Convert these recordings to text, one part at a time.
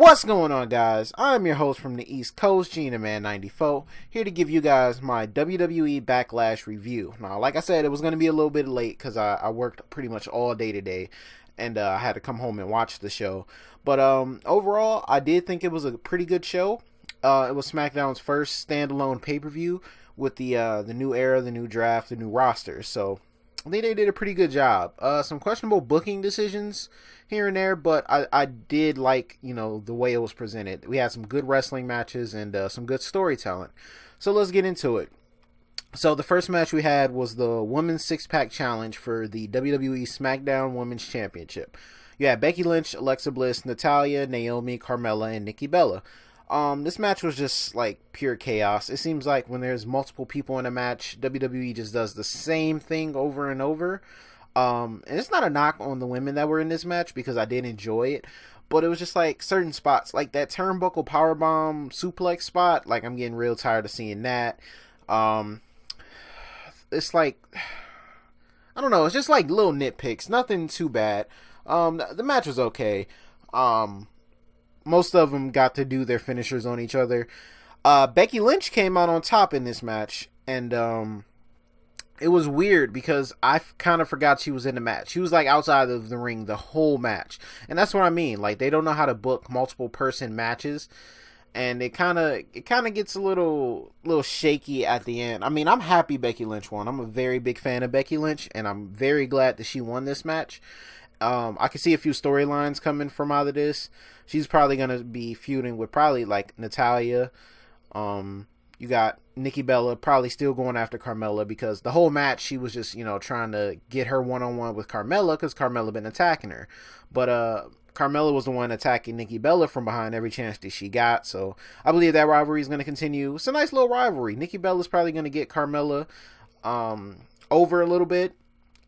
What's going on, guys? I'm your host from the East Coast, GinaMan94, here to give you guys my WWE Backlash review. Now, like I said, it was going to be a little bit late because I worked pretty much all day today, and I had to come home and watch the show. But overall, I did think it was a pretty good show. It was SmackDown's first standalone pay-per-view with the new era, the new draft, the new roster. So I think they did a pretty good job. Some questionable booking decisions here and there, but I did like, the way it was presented. We had some good wrestling matches and some good storytelling. So let's get into it. So the first match we had was the Women's Six-Pack Challenge for the WWE Smackdown Women's Championship. You had Becky Lynch, Alexa Bliss, Natalya, Naomi, Carmella, and Nikki Bella. This match was just like pure chaos. It seems like when there's multiple people in a match, WWE just does the same thing over and over. And it's not a knock on the women that were in this match because I did enjoy it, but it was just like certain spots, like that turnbuckle powerbomb suplex spot. Like I'm getting real tired of seeing that. It's like, I don't know. It's just like little nitpicks, nothing too bad. The match was okay. Most of them got to do their finishers on each other. Becky Lynch came out on top in this match, and it was weird because I kind of forgot she was in the match. She was like outside of the ring the whole match, and that's what I mean. Like they don't know how to book multiple person matches, and it kind of gets a little shaky at the end. I mean, I'm happy Becky Lynch won. I'm a very big fan of Becky Lynch, and I'm very glad that she won this match. I can see a few storylines coming from out of this. She's probably going to be feuding with probably like Natalya. You got Nikki Bella probably still going after Carmella because the whole match she was just, trying to get her one-on-one with Carmella because Carmella been attacking her. But Carmella was the one attacking Nikki Bella from behind every chance that she got. So I believe that rivalry is going to continue. It's a nice little rivalry. Nikki Bella's probably going to get Carmella over a little bit.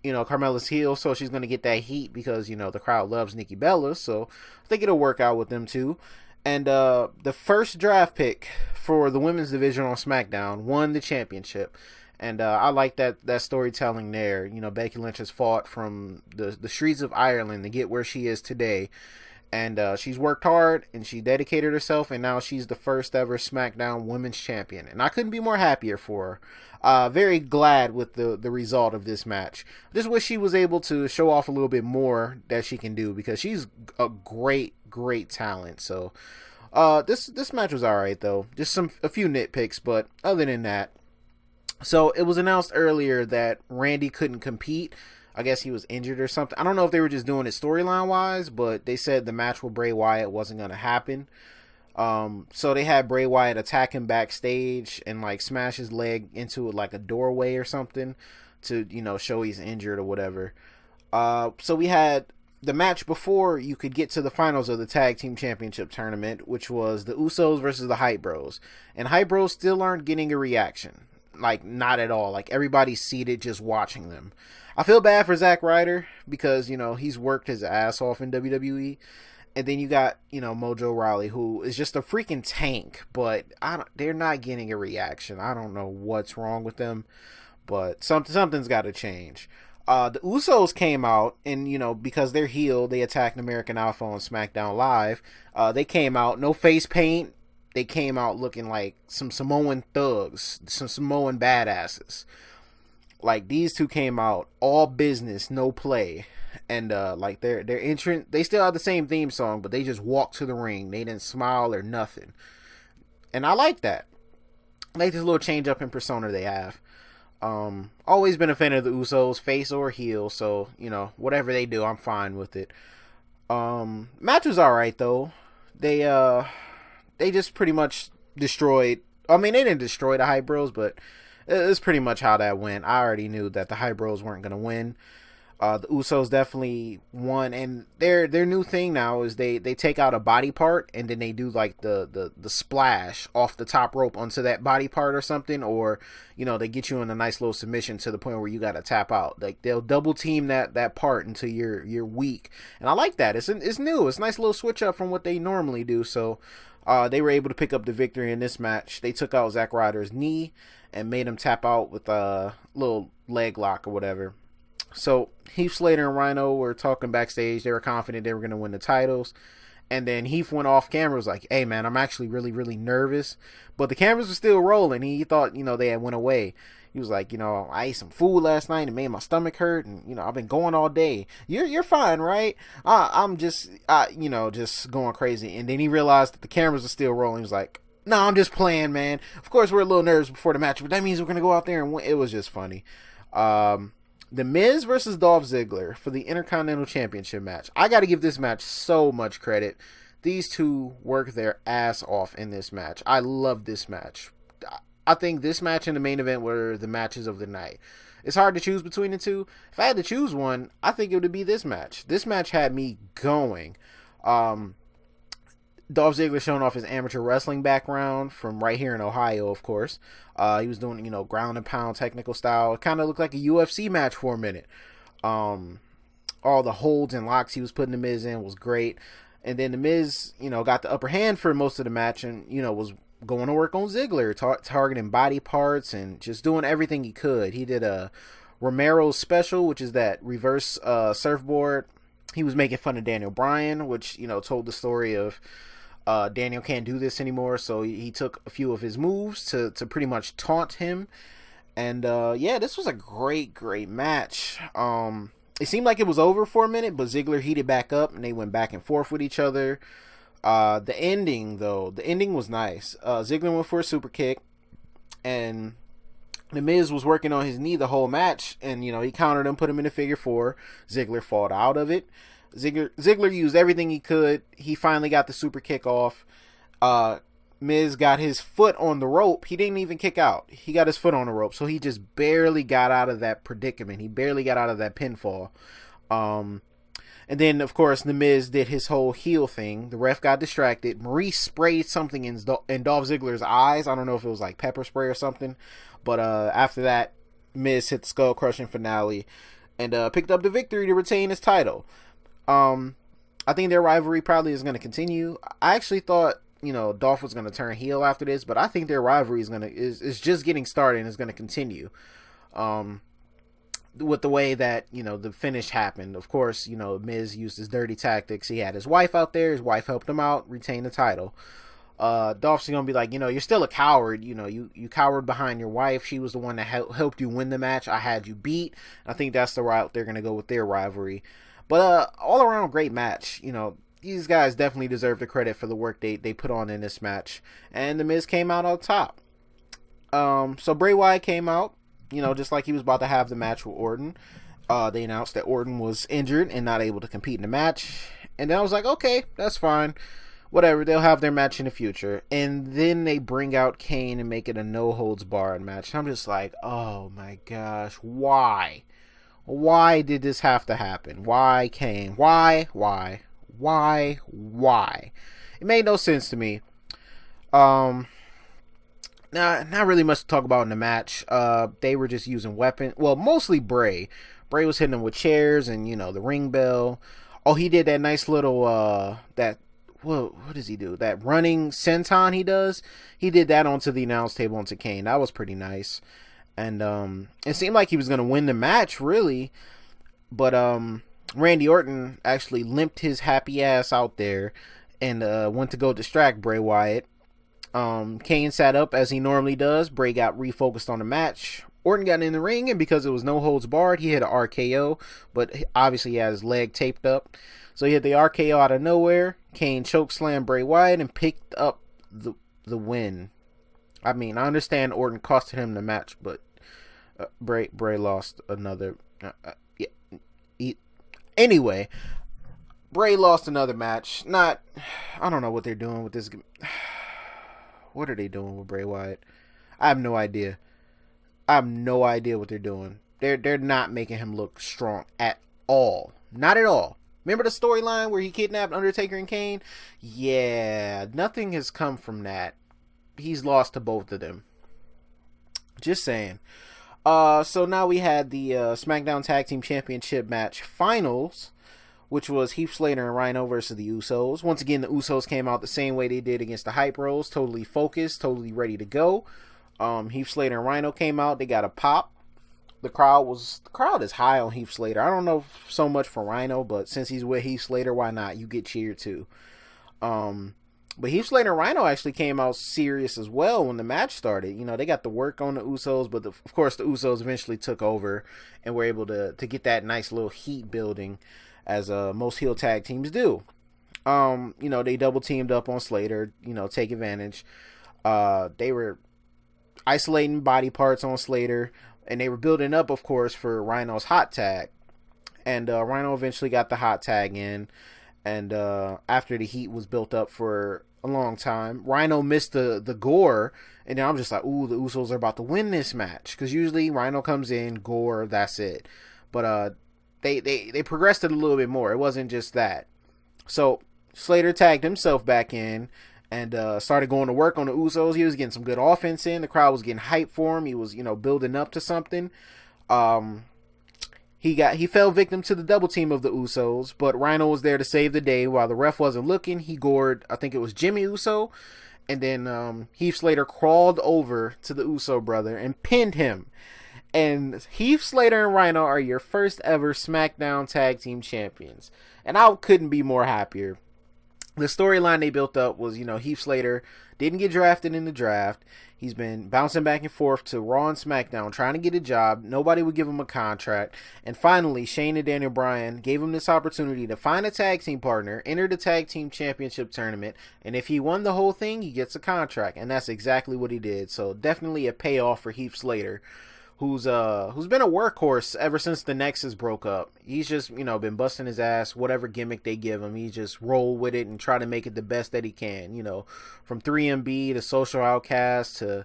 Carmella's heel, so she's going to get that heat because, the crowd loves Nikki Bella, so I think it'll work out with them too. And the first draft pick for the women's division on SmackDown won the championship. And I like that storytelling there. Becky Lynch has fought from the streets of Ireland to get where she is today. And she's worked hard and she dedicated herself, and now she's the first ever SmackDown Women's Champion. And I couldn't be more happier for her. Very glad with the result of this match. Just wish she was able to show off a little bit more that she can do because she's a great talent. So this match was alright though. Just a few nitpicks, but other than that. So it was announced earlier that Randy couldn't compete. I guess he was injured or something. I don't know if they were just doing it storyline wise, but they said the match with Bray Wyatt wasn't going to happen. So they had Bray Wyatt attack him backstage and like smash his leg into like a doorway or something to, show he's injured or whatever. So we had the match before you could get to the finals of the Tag Team Championship tournament, which was the Usos versus the Hype Bros. And Hype Bros still aren't getting a reaction. Like, not at all. Like, everybody's seated just watching them. I feel bad for Zack Ryder because, he's worked his ass off in WWE. And then you got, Mojo Rawley, who is just a freaking tank. But they're not getting a reaction. I don't know what's wrong with them. But something's got to change. The Usos came out, and, because they're heel, they attacked American Alpha on SmackDown Live. They came out, no face paint. They came out looking like some Samoan thugs, some Samoan badasses. Like, these two came out all business, no play. And like their entrance, they still have the same theme song, but they just walked to the ring. They didn't smile or nothing. And I like that. I like this little change up in persona they have. Always been a fan of the Usos, face or heel, so whatever they do, I'm fine with it. Match was alright though. They just pretty much destroyed. I mean, they didn't destroy the Hype Bros, but it's pretty much how that went. I already knew that the Hype Bros weren't going to win. The Usos definitely won, and their new thing now is they take out a body part and then they do like the splash off the top rope onto that body part or something, or they get you in a nice little submission to the point where you got to tap out. Like they'll double team that part until you're weak, and I like that. It's new. It's a nice little switch up from what they normally do. So they were able to pick up the victory in this match. They took out Zack Ryder's knee and made him tap out with a little leg lock or whatever. So Heath, Slater, and Rhyno were talking backstage. They were confident they were going to win the titles. And then Heath went off camera, was like, hey man, I'm actually really, really nervous. But the cameras were still rolling. He thought, they had went away. He was like, I ate some food last night and made my stomach hurt, and I've been going all day. You're fine, right? I'm just just going crazy. And then he realized that the cameras are still rolling. He was like, no, I'm just playing, man. Of course we're a little nervous before the match, but that means we're gonna go out there and win. It was just funny. The Miz versus Dolph Ziggler for the Intercontinental Championship match. I got to give this match so much credit. These two worked their ass off in this match. I love this match. I think this match and the main event were the matches of the night. It's hard to choose between the two. If I had to choose one, I think it would be this match. This match had me going. Dolph Ziggler showing off his amateur wrestling background from right here in Ohio, of course. He was doing, ground and pound technical style. It kind of looked like a UFC match for a minute. All the holds and locks he was putting the Miz in was great. And then the Miz, got the upper hand for most of the match and, was going to work on Ziggler, targeting body parts and just doing everything he could. He did a Romero's special, which is that reverse surfboard. He was making fun of Daniel Bryan, which, told the story of Daniel can't do this anymore, so he took a few of his moves to pretty much taunt him. And this was a great match. It seemed like it was over for a minute, but Ziggler heated back up and they went back and forth with each other. The ending was nice. Ziggler went for a super kick, and the Miz was working on his knee the whole match, and he countered him, put him in a figure four. Ziggler fought out of it. Ziggler used everything he could. He finally got the super kick off. Miz got his foot on the rope. He didn't even kick out. He got his foot on the rope, so he just barely got out of that predicament. He barely got out of that pinfall. And then, of course, the Miz did his whole heel thing. The ref got distracted. Maurice sprayed something in Dolph Ziggler's eyes. I don't know if it was like pepper spray or something. But after that, Miz hit the skull-crushing finale and picked up the victory to retain his title. I think their rivalry probably is going to continue. I actually thought, Dolph was going to turn heel after this, but I think their rivalry is just getting started and is going to continue. With the way that, the finish happened. Of course, Miz used his dirty tactics. He had his wife out there. His wife helped him out, retain the title. Dolph's going to be like, you're still a coward. You cowered behind your wife. She was the one that helped you win the match. I had you beat. I think that's the route they're going to go with their rivalry. But all around great match. These guys definitely deserve the credit for the work they put on in this match. And the Miz came out on top. So Bray Wyatt came out, just like he was about to have the match with Orton. They announced that Orton was injured and not able to compete in the match. And then I was like, okay, that's fine. Whatever, they'll have their match in the future. And then they bring out Kane and make it a no-holds-barred match. I'm just like, oh my gosh, why? Why did this have to happen? Why Kane? Why? It made no sense to me. Not really much to talk about in the match. They were just using weapons. Well, mostly Bray. Bray was hitting them with chairs and, the ring bell. Oh, he did that nice little, what does he do? That running senton he does. He did that onto the announce table onto Kane. That was pretty nice. And it seemed like he was going to win the match, really. But Randy Orton actually limped his happy ass out there and went to go distract Bray Wyatt. Kane sat up as he normally does. Bray got refocused on the match. Orton got in the ring, and because it was no holds barred, he hit an RKO, but obviously he had his leg taped up. So he hit the RKO out of nowhere. Kane chokeslammed Bray Wyatt and picked up the win. I mean, I understand Orton costed him the match, but Bray lost another. Anyway, Bray lost another match. I don't know what they're doing with this. What are they doing with Bray Wyatt? I have no idea. I have no idea what they're doing. They're not making him look strong at all. Not at all. Remember the storyline where he kidnapped Undertaker and Kane? Yeah, nothing has come from that. He's lost to both of them. Just saying. So now we had the Smackdown Tag Team Championship match finals, which was Heath, Slater, and Rhyno versus the Usos. Once again, the Usos came out the same way they did against the Hype Bros, totally focused, totally ready to go. Heath, Slater, and Rhyno came out. They got a pop. The crowd is high on Heath Slater. I don't know so much for Rhyno, but since he's with Heath Slater, why not? You get cheered too. But Heath Slater and Rhyno actually came out serious as well when the match started. You know, they got the work on the Usos, but of course the Usos eventually took over and were able to get that nice little heat building, as most heel tag teams do. You know, they double teamed up on Slater, you know, take advantage. They were isolating body parts on Slater, and they were building up, of course, for Rhino's hot tag. And Rhyno eventually got the hot tag in. And after the heat was built up for a long time, Rhyno missed the gore. And then I'm just like, ooh, the Usos are about to win this match. Because usually Rhyno comes in, gore, that's it. But they progressed it a little bit more. It wasn't just that. So Slater tagged himself back in and started going to work on the Usos. He was getting some good offense in. The crowd was getting hyped for him. He was, you know, building up to something. He fell victim to the double team of the Usos, but Rhyno was there to save the day while the ref wasn't looking. He gored, I think it was Jimmy Uso, and then Heath Slater crawled over to the Uso brother and pinned him. And Heath Slater and Rhyno are your first ever SmackDown Tag Team Champions. And I couldn't be more happier. The storyline they built up was, you know, Heath Slater didn't get drafted in the draft. He's been bouncing back and forth to Raw and SmackDown, trying to get a job. Nobody would give him a contract. And finally, Shane and Daniel Bryan gave him this opportunity to find a tag team partner, enter the tag team championship tournament, and if he won the whole thing, he gets a contract. And that's exactly what he did. So definitely a payoff for Heath Slater, who's been a workhorse ever since the Nexus broke up. He's just, you know, been busting his ass, whatever gimmick they give him. He just roll with it and try to make it the best that he can. You know, from 3MB to Social Outcast to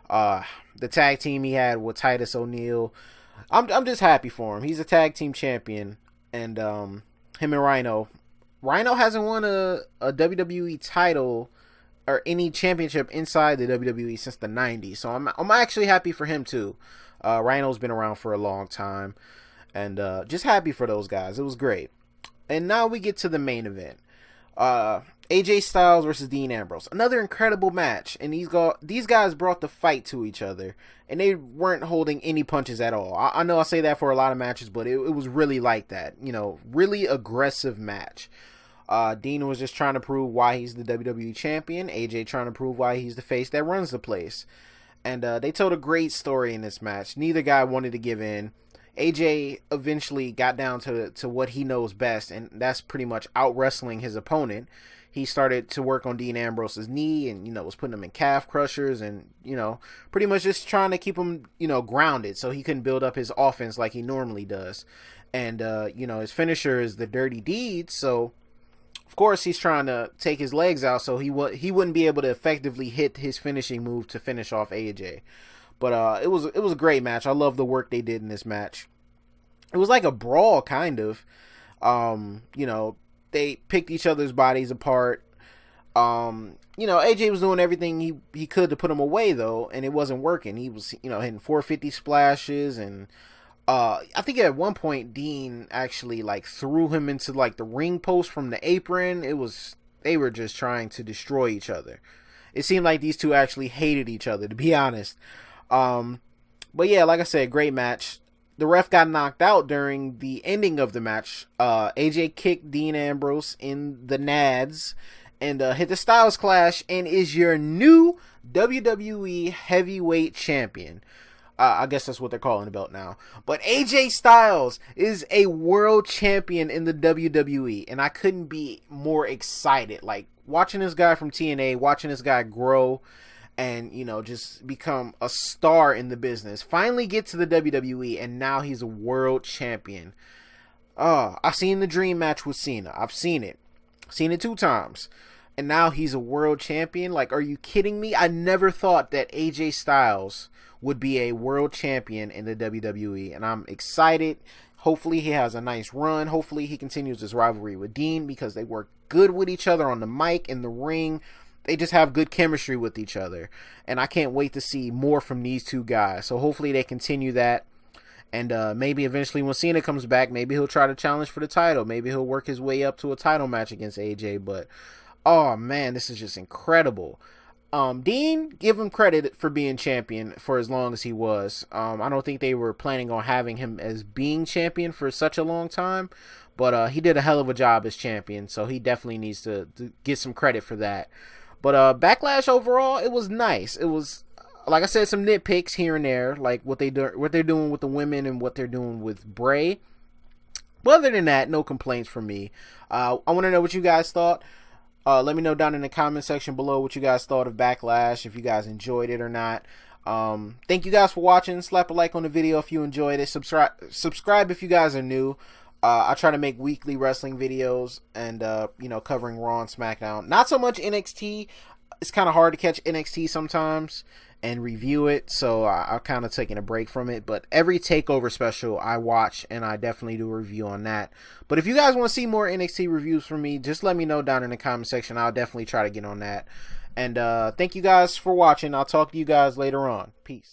the tag team he had with Titus O'Neil. I'm just happy for him. He's a tag team champion, and him and Rhyno. Rhyno hasn't won a WWE title or any championship inside the WWE since the 90s. So I'm actually happy for him too. Rhino's been around for a long time, and just happy for those guys. It was great. And now we get to the main event. AJ Styles versus Dean Ambrose. Another incredible match, and these guys brought the fight to each other, and they weren't holding any punches at all. I know I say that for a lot of matches, but it was really like that. You know, really aggressive match. Dean was just trying to prove why he's the WWE champion. AJ trying to prove why he's the face that runs the place. And they told a great story in this match. Neither guy wanted to give in. AJ eventually got down to what he knows best, and that's pretty much out wrestling his opponent. He started to work on Dean Ambrose's knee and, you know, was putting him in calf crushers and, you know, pretty much just trying to keep him, you know, grounded so he couldn't build up his offense like he normally does. And, you know, his finisher is the Dirty Deed, so of course he's trying to take his legs out so he wouldn't be able to effectively hit his finishing move to finish off AJ. But it was a great match. I love the work they did in this match. It was like a brawl, kind of. You know, they picked each other's bodies apart. You know, AJ was doing everything he could to put him away, though, and it wasn't working. He was, you know, hitting 450 splashes, and I think at one point Dean actually like threw him into like the ring post from the apron. They were just trying to destroy each other. It seemed like these two actually hated each other, to be honest. But yeah, like I said, great match. The ref got knocked out during the ending of the match. AJ kicked Dean Ambrose in the nads and hit the Styles Clash and is your new WWE Heavyweight Champion. I guess that's what they're calling the belt now. But AJ Styles is a world champion in the WWE, and I couldn't be more excited. Like, watching this guy from TNA, watching this guy grow and, you know, just become a star in the business. Finally get to the WWE, and now he's a world champion. I've seen the dream match with Cena. I've seen it. Seen it 2 times. And now he's a world champion? Like, are you kidding me? I never thought that AJ Styles would be a world champion in the WWE, and I'm excited. Hopefully he has a nice run. Hopefully he continues his rivalry with Dean, because they work good with each other on the mic, in the ring. They just have good chemistry with each other, and I can't wait to see more from these two guys. So hopefully they continue that, and maybe eventually when Cena comes back, maybe he'll try to challenge for the title. Maybe he'll work his way up to a title match against AJ. But oh man, this is just incredible. Dean, give him credit for being champion for as long as he was. I don't think they were planning on having him as being champion for such a long time, but he did a hell of a job as champion, so he definitely needs to get some credit for that. But Backlash overall, it was nice. It was, like I said, some nitpicks here and there, like what they're doing with the women and what they're doing with Bray. But other than that, no complaints from me. I want to know what you guys thought. Let me know down in the comment section below what you guys thought of Backlash, if you guys enjoyed it or not. Thank you guys for watching. Slap a like on the video if you enjoyed it. Subscribe if you guys are new. I try to make weekly wrestling videos and, covering Raw and Smackdown. Not so much NXT. It's kind of hard to catch NXT sometimes and review it, so I'm kind of taking a break from it. But every TakeOver special I watch, and I definitely do a review on that. But if you guys want to see more NXT reviews from me, just let me know down in the comment section. I'll definitely try to get on that. And thank you guys for watching. I'll talk to you guys later on. Peace.